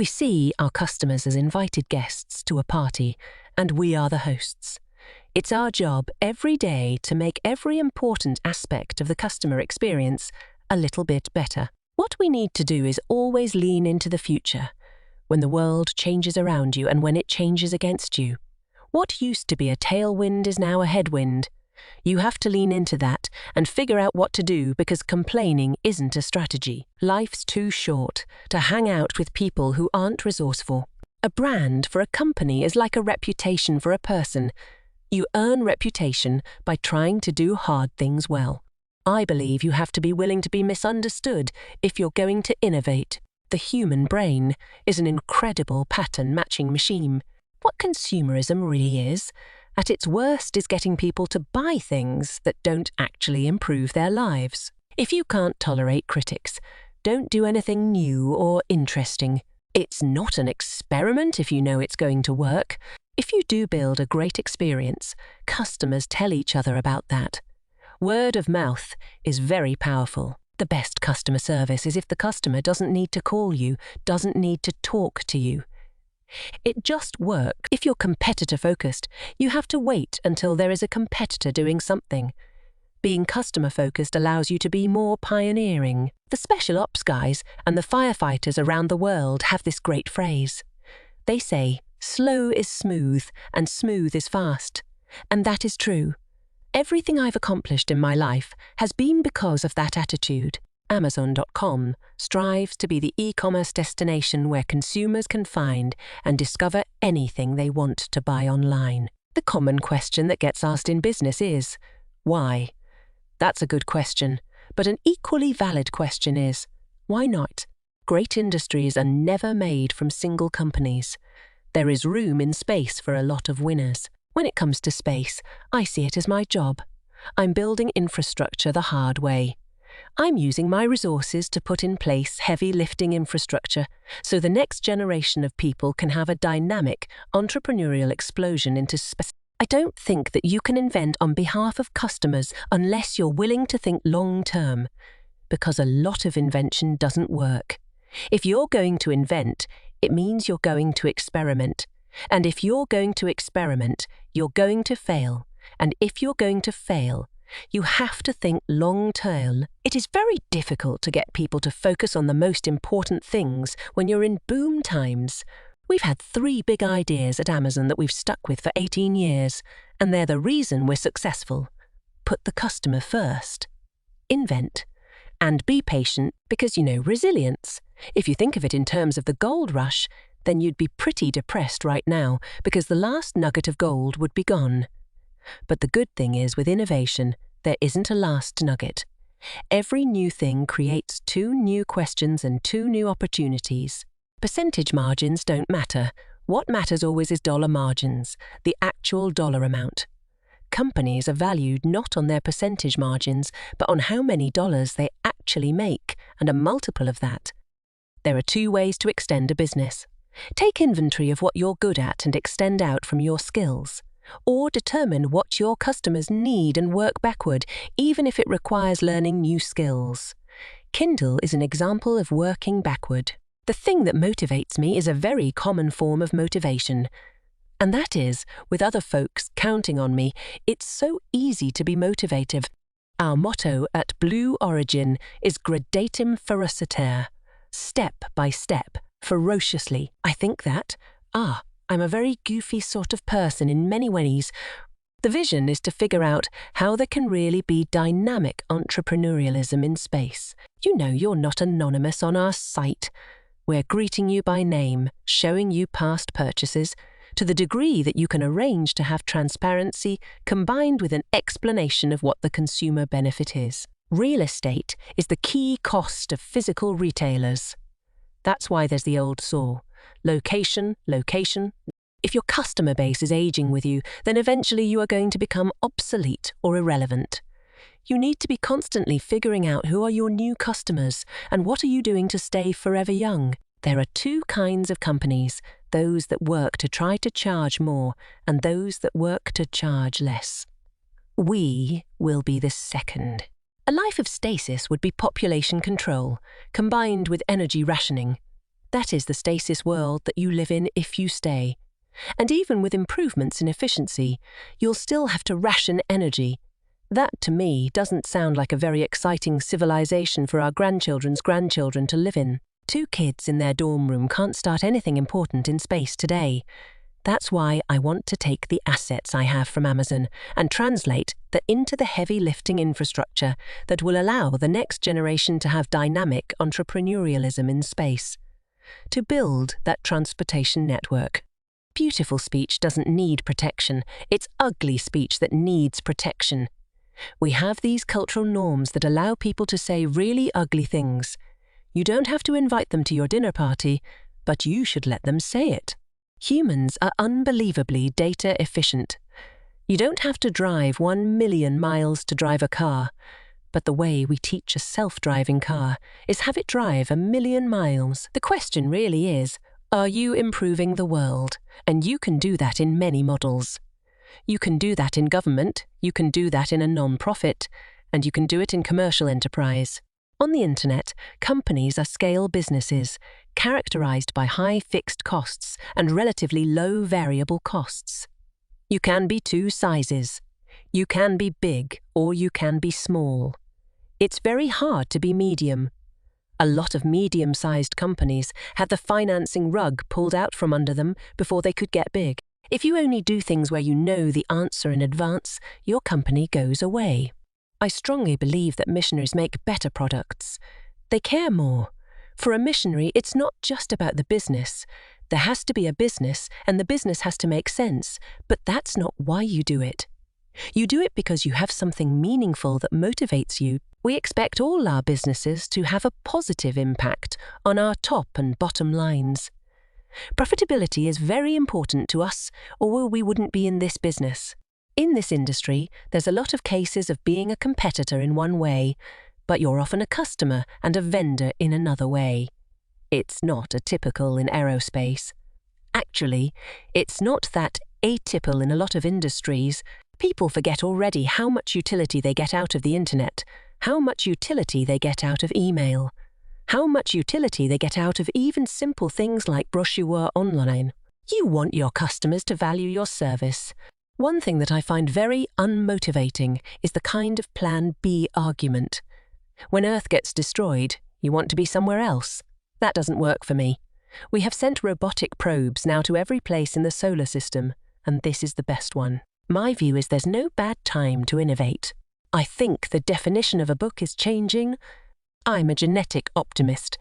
We see our customers as invited guests to a party, and we are the hosts. It's our job every day to make every important aspect of the customer experience a little bit better. What we need to do is always lean into the future, when the world changes around you and when it changes against you. What used to be a tailwind is now a headwind. You have to lean into that and figure out what to do, because complaining isn't a strategy. Life's too short to hang out with people who aren't resourceful. A brand for a company is like a reputation for a person. You earn reputation by trying to do hard things well. I believe you have to be willing to be misunderstood if you're going to innovate. The human brain is an incredible pattern-matching machine. What consumerism really is, at its worst, is getting people to buy things that don't actually improve their lives. If you can't tolerate critics, don't do anything new or interesting. It's not an experiment if you know it's going to work. If you do build a great experience, customers tell each other about that. Word of mouth is very powerful. The best customer service is if the customer doesn't need to call you, doesn't need to talk to you. It just works. If you're competitor-focused, you have to wait until there is a competitor doing something. Being customer-focused allows you to be more pioneering. The special ops guys and the firefighters around the world have this great phrase. They say, "Slow is smooth and smooth is fast." And that is true. Everything I've accomplished in my life has been because of that attitude. Amazon.com strives to be the e-commerce destination where consumers can find and discover anything they want to buy online. The common question that gets asked in business is, why? That's a good question, but an equally valid question is, why not? Great industries are never made from single companies. There is room in space for a lot of winners. When it comes to space, I see it as my job. I'm building infrastructure the hard way. I'm using my resources to put in place heavy lifting infrastructure so the next generation of people can have a dynamic, entrepreneurial explosion into space. I don't think that you can invent on behalf of customers unless you're willing to think long-term, because a lot of invention doesn't work. If you're going to invent, it means you're going to experiment. And if you're going to experiment, you're going to fail. And if you're going to fail, you have to think long-term. It is very difficult to get people to focus on the most important things when you're in boom times. We've had 3 big ideas at Amazon that we've stuck with for 18 years, and they're the reason we're successful. Put the customer first. Invent. And be patient because, resilience. If you think of it in terms of the gold rush, then you'd be pretty depressed right now because the last nugget of gold would be gone. But the good thing is, with innovation, there isn't a last nugget. Every new thing creates 2 new questions and 2 new opportunities. Percentage margins don't matter. What matters always is dollar margins, the actual dollar amount. Companies are valued not on their percentage margins, but on how many dollars they actually make, and a multiple of that. There are 2 ways to extend a business. Take inventory of what you're good at and extend out from your skills. Or determine what your customers need and work backward, even if it requires learning new skills. Kindle is an example of working backward. The thing that motivates me is a very common form of motivation. And that is, with other folks counting on me, it's so easy to be motivative. Our motto at Blue Origin is gradatim ferociter, step by step, ferociously. I think that, I'm a very goofy sort of person in many ways. The vision is to figure out how there can really be dynamic entrepreneurialism in space. You're not anonymous on our site. We're greeting you by name, showing you past purchases, to the degree that you can arrange to have transparency combined with an explanation of what the consumer benefit is. Real estate is the key cost of physical retailers. That's why there's the old saw. Location, location. If your customer base is aging with you, then eventually you are going to become obsolete or irrelevant. You need to be constantly figuring out who are your new customers and what are you doing to stay forever young. There are 2 kinds of companies, those that work to try to charge more and those that work to charge less. We will be the second. A life of stasis would be population control, combined with energy rationing. That is the stasis world that you live in if you stay. And even with improvements in efficiency, you'll still have to ration energy. That, to me, doesn't sound like a very exciting civilization for our grandchildren's grandchildren to live in. 2 kids in their dorm room can't start anything important in space today. That's why I want to take the assets I have from Amazon and translate that into the heavy lifting infrastructure that will allow the next generation to have dynamic entrepreneurialism in space. To build that transportation network. Beautiful speech doesn't need protection. It's ugly speech that needs protection. We have these cultural norms that allow people to say really ugly things. You don't have to invite them to your dinner party, but you should let them say it. Humans are unbelievably data efficient. You don't have to drive 1 million miles to drive a car, but the way we teach a self-driving car is have it drive 1 million miles. The question really is, are you improving the world? And you can do that in many models. You can do that in government, you can do that in a non-profit, and you can do it in commercial enterprise. On the internet, companies are scale businesses, characterized by high fixed costs and relatively low variable costs. You can be 2 sizes. You can be big or you can be small. It's very hard to be medium. A lot of medium-sized companies had the financing rug pulled out from under them before they could get big. If you only do things where you know the answer in advance, your company goes away. I strongly believe that missionaries make better products. They care more. For a missionary, it's not just about the business. There has to be a business, and the business has to make sense, but that's not why you do it. You do it because you have something meaningful that motivates you. We expect all our businesses to have a positive impact on our top and bottom lines. Profitability is very important to us, or we wouldn't be in this business. In this industry, there's a lot of cases of being a competitor in one way, but you're often a customer and a vendor in another way. It's not atypical in aerospace. Actually, it's not that atypical in a lot of industries. People forget already how much utility they get out of the internet, how much utility they get out of email, how much utility they get out of even simple things like brochure online. You want your customers to value your service. One thing that I find very unmotivating is the kind of Plan B argument. When Earth gets destroyed, you want to be somewhere else. That doesn't work for me. We have sent robotic probes now to every place in the solar system, and this is the best one. My view is there's no bad time to innovate. I think the definition of a book is changing. I'm a genetic optimist.